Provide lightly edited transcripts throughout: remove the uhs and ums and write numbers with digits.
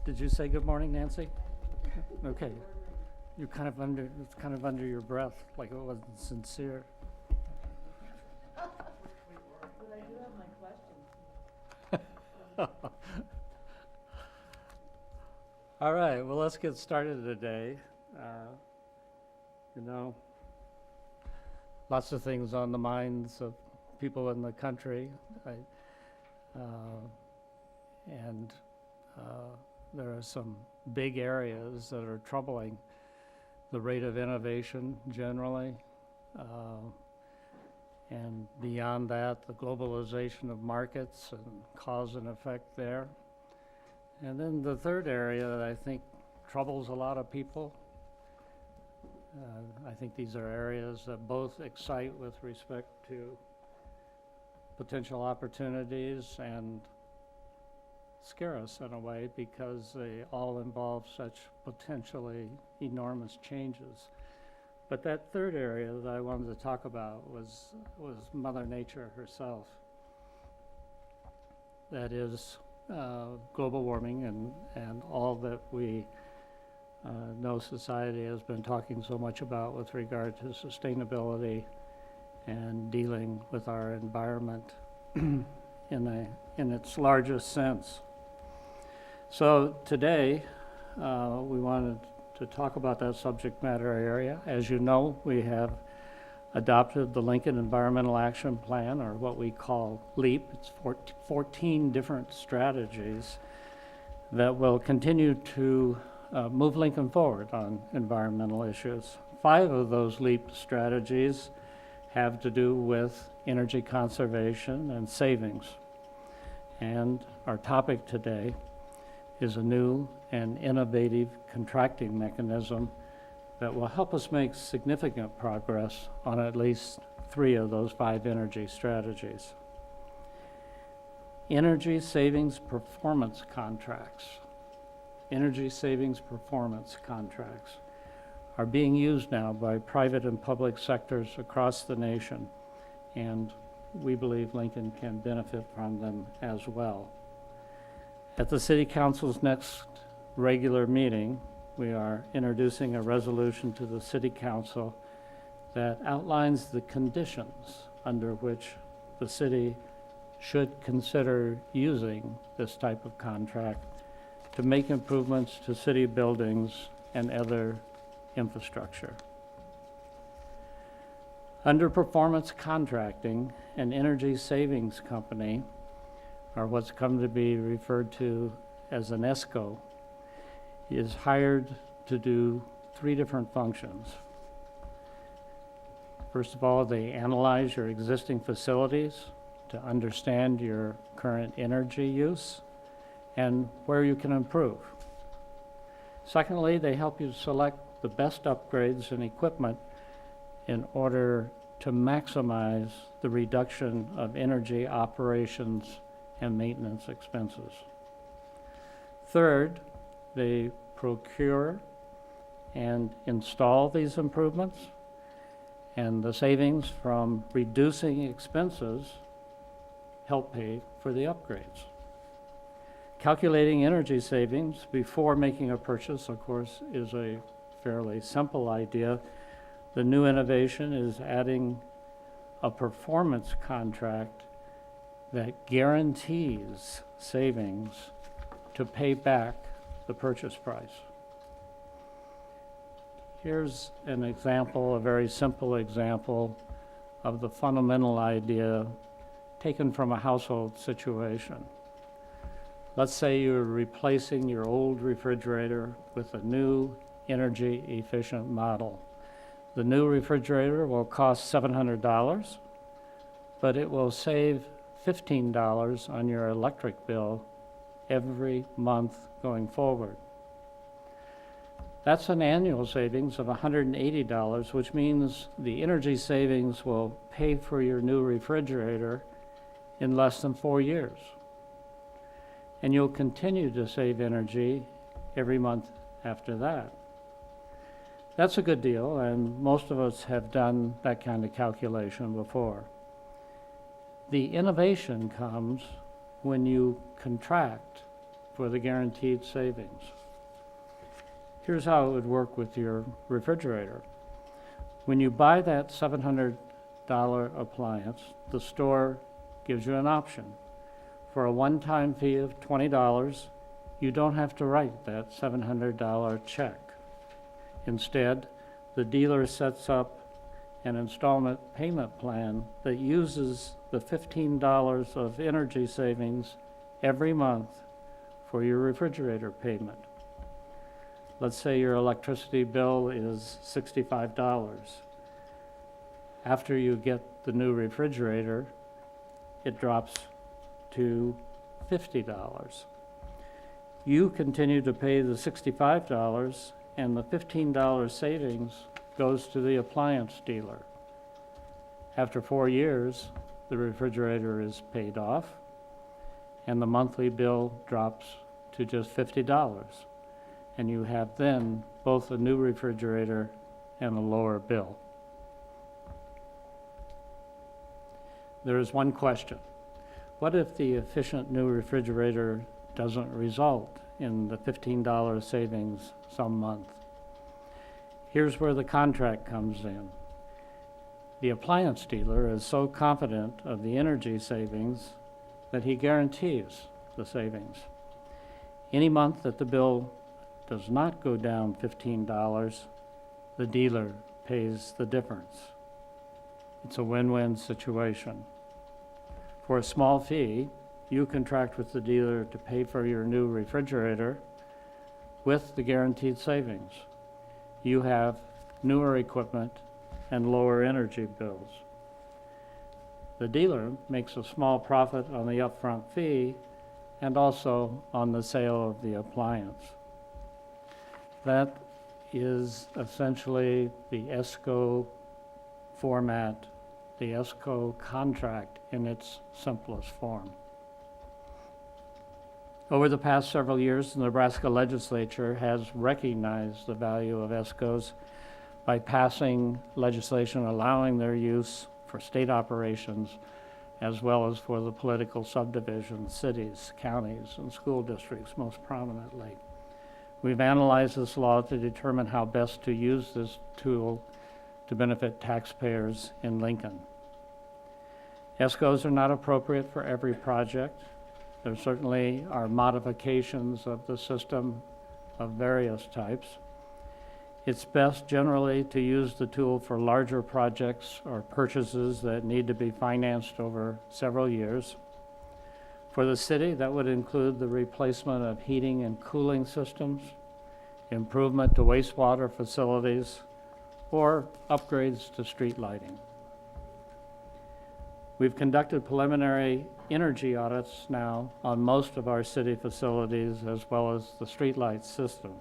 Did you say good morning, Nancy? Okay. You're it's kind of under your breath, like it wasn't sincere. But I do have my questions. All right, well, let's get started today. Lots of things on the minds of people in the country. There are some big areas that are troubling the rate of innovation generally. And beyond that, the globalization of markets and cause and effect there. And then the third area that I think troubles a lot of people, I think these are areas that both excite with respect to potential opportunities and scare us in a way because they all involve such potentially enormous changes. But that third area that I wanted to talk about was Mother Nature herself. That is global warming and all that we know society has been talking so much about with regard to sustainability and dealing with our environment in its largest sense. So today we wanted to talk about that subject matter area. As you know, we have adopted the Lincoln Environmental Action Plan, or what we call LEAP. It's 14 different strategies that will continue to move Lincoln forward on environmental issues. 5 of those LEAP strategies have to do with energy conservation and savings. And our topic today is a new and innovative contracting mechanism that will help us make significant progress on at least 3 of those 5 energy strategies. Energy savings performance contracts. Energy savings performance contracts are being used now by private and public sectors across the nation, and we believe Lincoln can benefit from them as well. At the City Council's next regular meeting, we are introducing a resolution to the City Council that outlines the conditions under which the city should consider using this type of contract to make improvements to city buildings and other infrastructure. Under performance contracting, an energy savings company, or what's come to be referred to as an ESCO, is hired to do 3 different functions. First of all, they analyze your existing facilities to understand your current energy use and where you can improve. Secondly, they help you select the best upgrades and equipment in order to maximize the reduction of energy operations and maintenance expenses. Third, they procure and install these improvements, and the savings from reducing expenses help pay for the upgrades. Calculating energy savings before making a purchase, of course, is a fairly simple idea. The new innovation is adding a performance contract that guarantees savings to pay back the purchase price. Here's an example, a very simple example of the fundamental idea taken from a household situation. Let's say you're replacing your old refrigerator with a new energy efficient model. The new refrigerator will cost $700, but it will save $15 on your electric bill every month going forward. That's an annual savings of $180, which means the energy savings will pay for your new refrigerator in less than 4 years. And you'll continue to save energy every month after that. That's a good deal, and most of us have done that kind of calculation before. The innovation comes when you contract for the guaranteed savings. Here's how it would work with your refrigerator. When you buy that $700 appliance, the store gives you an option. For a one-time fee of $20, you don't have to write that $700 check. Instead, the dealer sets up an installment payment plan that uses the $15 of energy savings every month for your refrigerator payment. Let's say your electricity bill is $65. After you get the new refrigerator, it drops to $50. You continue to pay the $65, and the $15 savings goes to the appliance dealer. After 4 years, the refrigerator is paid off, and the monthly bill drops to just $50. And you have then both a new refrigerator and a lower bill. There is one question. What if the efficient new refrigerator doesn't result in the $15 savings some month? Here's where the contract comes in. The appliance dealer is so confident of the energy savings that he guarantees the savings. Any month that the bill does not go down $15, the dealer pays the difference. It's a win-win situation. For a small fee, you contract with the dealer to pay for your new refrigerator with the guaranteed savings. You have newer equipment and lower energy bills. The dealer makes a small profit on the upfront fee and also on the sale of the appliance. That is essentially the ESCO format, the ESCO contract in its simplest form. Over the past several years, the Nebraska legislature has recognized the value of ESCOs by passing legislation allowing their use for state operations as well as for the political subdivisions, cities, counties, and school districts most prominently. We've analyzed this law to determine how best to use this tool to benefit taxpayers in Lincoln. ESCOs are not appropriate for every project. There certainly are modifications of the system of various types. It's best generally to use the tool for larger projects or purchases that need to be financed over several years. For the city, that would include the replacement of heating and cooling systems, improvement to wastewater facilities, or upgrades to street lighting. We've conducted preliminary energy audits now on most of our city facilities as well as the streetlight system.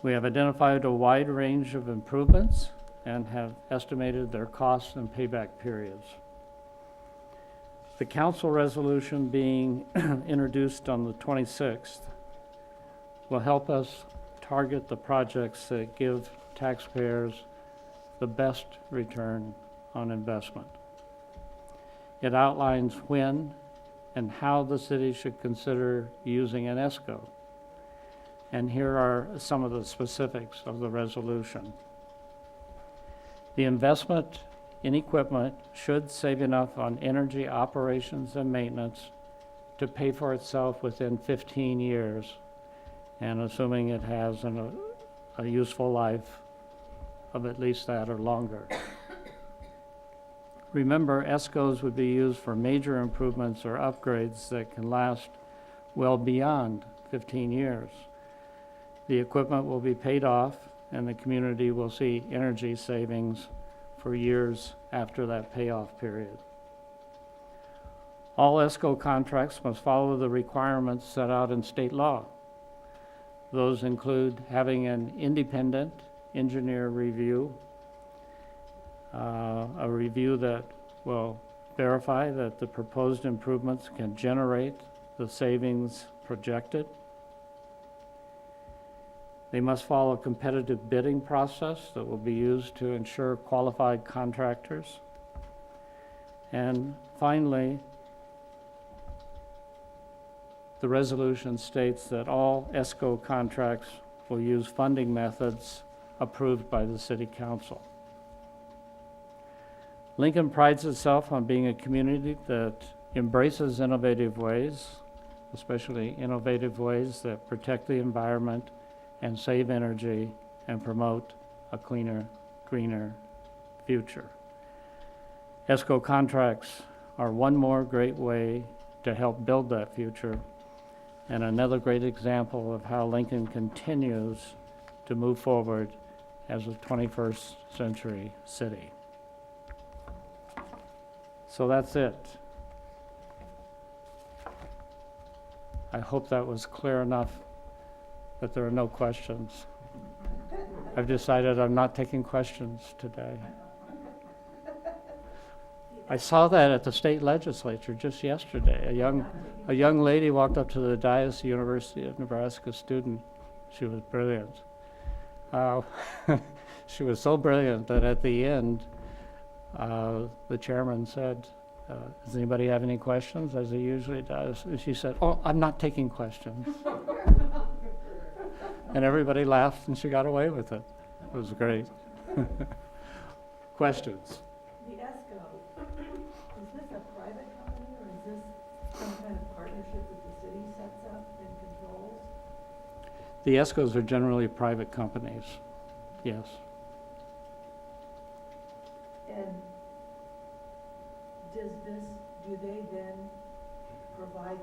We have identified a wide range of improvements and have estimated their costs and payback periods. The council resolution being introduced on the 26th will help us target the projects that give taxpayers the best return on investment. It outlines when and how the city should consider using an ESCO. And here are some of the specifics of the resolution. The investment in equipment should save enough on energy operations and maintenance to pay for itself within 15 years, and assuming it has a useful life of at least that or longer. Remember, ESCOs would be used for major improvements or upgrades that can last well beyond 15 years. The equipment will be paid off, and the community will see energy savings for years after that payoff period. All ESCO contracts must follow the requirements set out in state law. Those include having an independent engineer review, a review that will verify that the proposed improvements can generate the savings projected. They must follow a competitive bidding process that will be used to ensure qualified contractors. And finally, the resolution states that all ESCO contracts will use funding methods approved by the City Council. Lincoln prides itself on being a community that embraces innovative ways, especially innovative ways that protect the environment and save energy and promote a cleaner, greener future. ESCO contracts are one more great way to help build that future, and another great example of how Lincoln continues to move forward as a 21st century city. So that's it. I hope that was clear enough that there are no questions. I've decided I'm not taking questions today. I saw that at the state legislature just yesterday. A young lady walked up to the dais, a University of Nebraska student. She was brilliant. She was so brilliant that at the end, the chairman said, does anybody have any questions, as he usually does? And she said, oh, I'm not taking questions. And everybody laughed and she got away with it. It was great. Questions? The ESCO, is this a private company or is this some kind of partnership that the city sets up and controls? The ESCOs are generally private companies, yes. And do they then provide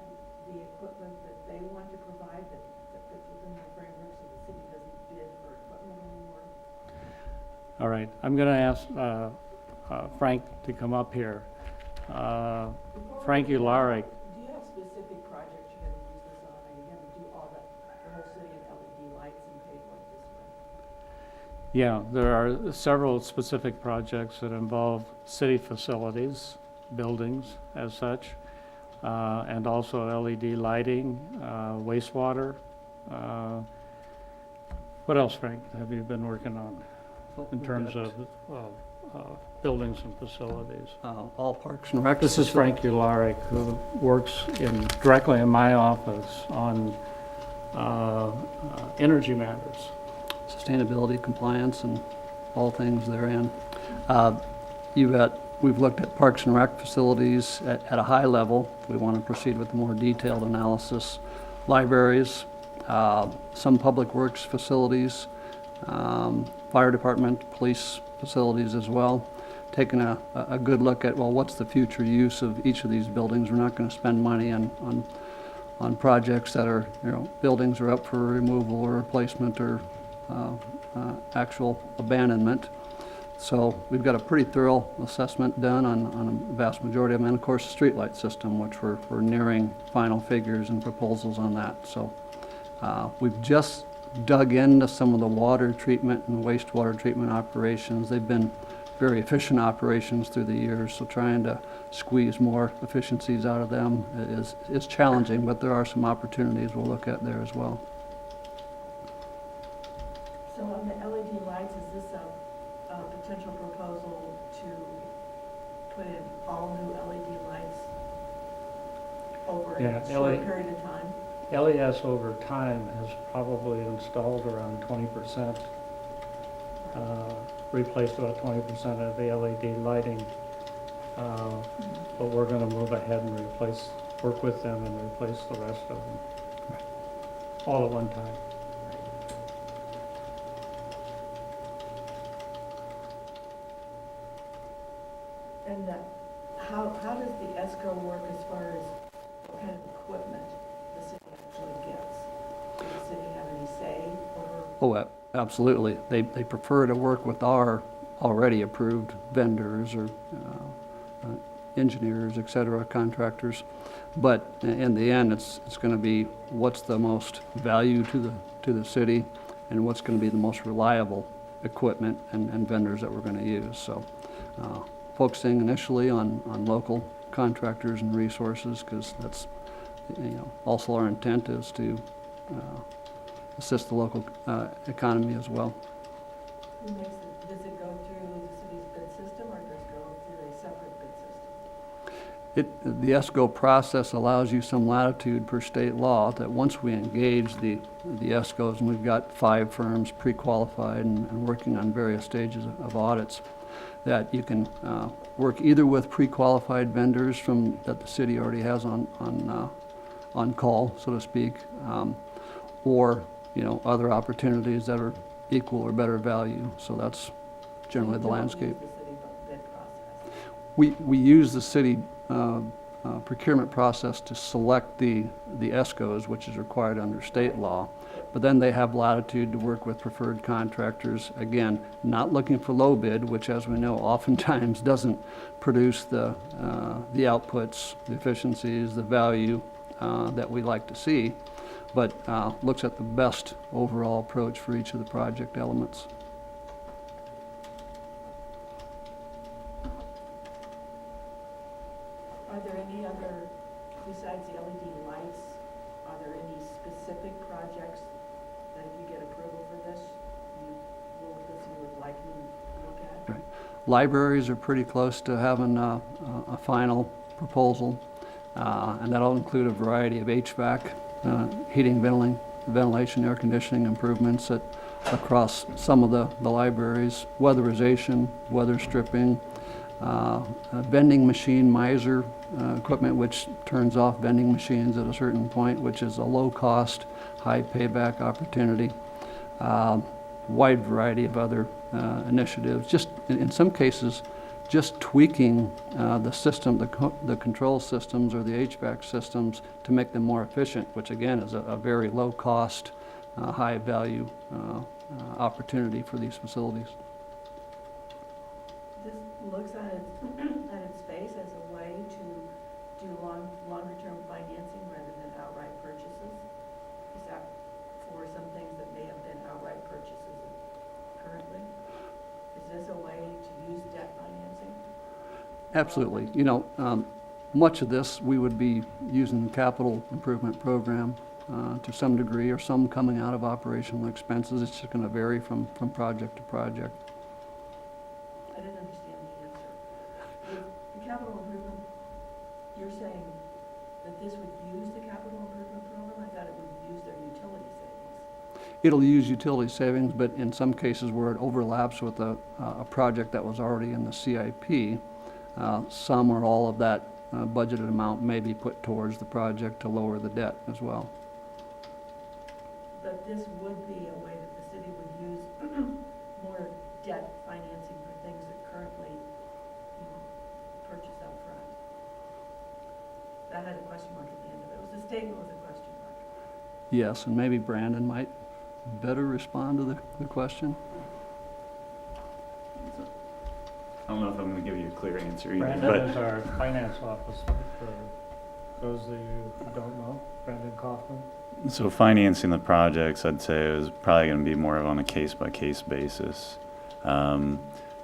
the equipment that they want to provide that fits within the framework so the city doesn't bid for equipment anymore? All right, I'm going to ask Frank to come up here. Frank Ularic. Do you have specific projects you're going to use this on? Are you going to do all the whole city of LED lights and pay for it this way? Yeah, there are several specific projects that involve city facilities, buildings as such, and also LED lighting, wastewater. What else, Frank, have you been working on in terms of buildings and facilities? All Parks and Rec. This is Frank Ularic, who works directly in my office on energy matters. Sustainability, compliance, and all things therein. We've looked at Parks and Rec facilities at a high level. We want to proceed with a more detailed analysis. Libraries, some public works facilities, fire department, police facilities as well. Taking a good look at, well, what's the future use of each of these buildings? We're not going to spend money on projects that are, buildings are up for removal or replacement or actual abandonment. So we've got a pretty thorough assessment done on a vast majority of them, and of course the streetlight system, which we're nearing final figures and proposals on that. So we've just dug into some of the water treatment and wastewater treatment operations. They've been very efficient operations through the years, so trying to squeeze more efficiencies out of them is challenging, but there are some opportunities we'll look at there as well. So on the LED lights, is this a potential proposal to put in all new LED lights over a short period of time? LES over time has probably installed around 20%, replaced about 20% of the LED lighting, but we're going to move ahead and work with them and replace the rest of them, all at one time. And how does the ESCO work as far as what kind of equipment the city actually gets? Does the city have any say over? Oh, absolutely. They prefer to work with our already approved vendors or engineers, et cetera, contractors. But in the end, it's going to be what's the most value to the city and what's going to be the most reliable equipment and vendors that we're going to use. So focusing initially on local contractors and resources, because that's also our intent is to assist the local economy as well. Who makes it? Does it go through the city's bid system or does it go through a separate bid system? The ESCO process allows you some latitude per state law that once we engage the ESCOs, and we've got 5 firms pre-qualified and working on various stages of audits, that you can work either with pre-qualified vendors that the city already has on call, so to speak, or other opportunities that are equal or better value. So that's generally the landscape. You don't use the city bid process. We use the city procurement process to select the ESCOs, which is required under state law, but then they have latitude to work with preferred contractors, again, not looking for low bid, which, as we know, oftentimes doesn't produce the outputs, the efficiencies, the value that we like to see, but looks at the best overall approach for each of the project elements. Are there any other, besides the LED lights, are there any specific projects that if you get approval for this, the city would like you to look at? Right. Libraries are pretty close to having a final proposal, and that'll include a variety of HVAC, heating, ventilation, air conditioning improvements across some of the libraries, weatherization, weather stripping, vending machine miser equipment, which turns off vending machines at a certain point, which is a low-cost, high payback opportunity. Wide variety of other initiatives. Just in some cases, just tweaking the system, the control systems or the HVAC systems to make them more efficient, which again is a very low-cost, high-value opportunity for these facilities. This looks at its face as a way to do longer-term financing rather than outright purchases. Is that for some things that may have been outright purchases currently? Is this a way to use debt financing? Absolutely. Much of this we would be using the capital improvement program to some degree, or some coming out of operational expenses. It's just going to vary from project to project. I didn't understand the answer. The capital improvement, you're saying that this would use the capital improvement program? I thought it would use their utility savings. It'll use utility savings, but in some cases where it overlaps with a project that was already in the CIP, some or all of that budgeted amount may be put towards the project to lower the debt as well. But this would be a way that the city would use more debt financing for things that currently purchase up front. That had a question mark at the end of it. It was a statement with a question mark. Yes, and maybe Brandon might better respond to the question. I don't know if I'm going to give you a clear answer either, Brandon but is our finance officer, for those of you who don't know, Brandon Kaufman. so financing the projects, I'd say, is probably going to be more of on a case-by-case basis.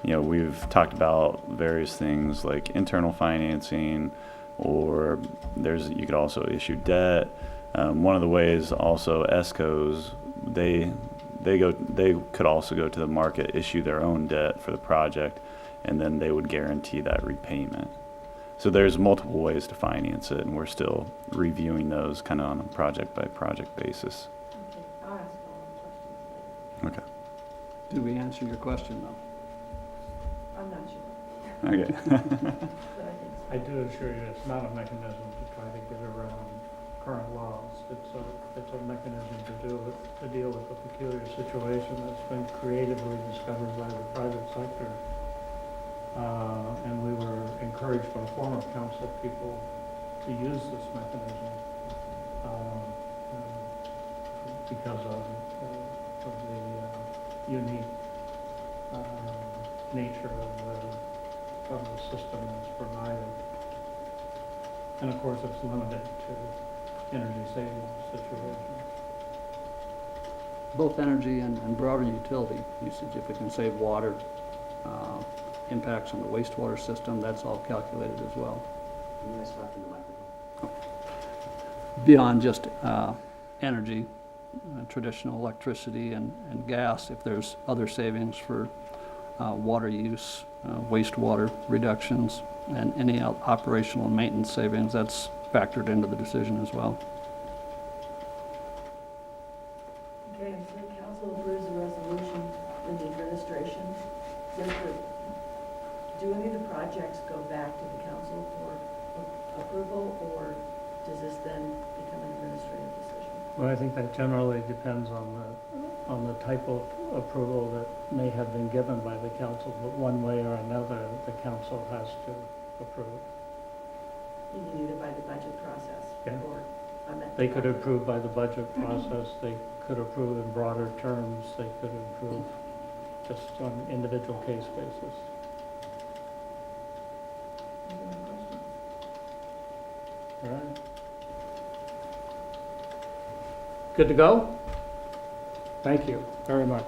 We've talked about various things like internal financing, or you could also issue debt. One of the ways also ESCOs, they could also go to the market, issue their own debt for the project, and then they would guarantee that repayment. So there's multiple ways to finance it, and we're still reviewing those kind of on a project-by-project basis. Okay, I'll ask all the questions later. Okay. Did we answer your question, though? I'm not sure, Okay. but I think so. I do assure you, it's not a mechanism to try to get around current laws. It's a mechanism to deal with a peculiar situation that's been creatively discovered by the private sector. And we were encouraged by former council people to use this mechanism because of the unique nature of the system that's provided. And of course, it's limited to energy savings situations. Both energy and broader utility usage, if we can save water, impacts on the wastewater system, that's all calculated as well. Beyond just energy, traditional electricity and gas, if there's other savings for water use, wastewater reductions, and any operational and maintenance savings, that's factored into the decision as well. Okay, so the council approves the resolution, then the administration, do any of the projects go back to the council for approval, or does this then become an administrative decision? Well, I think that generally depends on the type of approval that may have been given by the council, but one way or another, the council has to approve. You mean either by the budget process Yeah. or amend? They could approve by the budget process, they could approve in broader terms, they could approve just on an individual case basis. Any more questions? All right. Good to go? Thank you very much.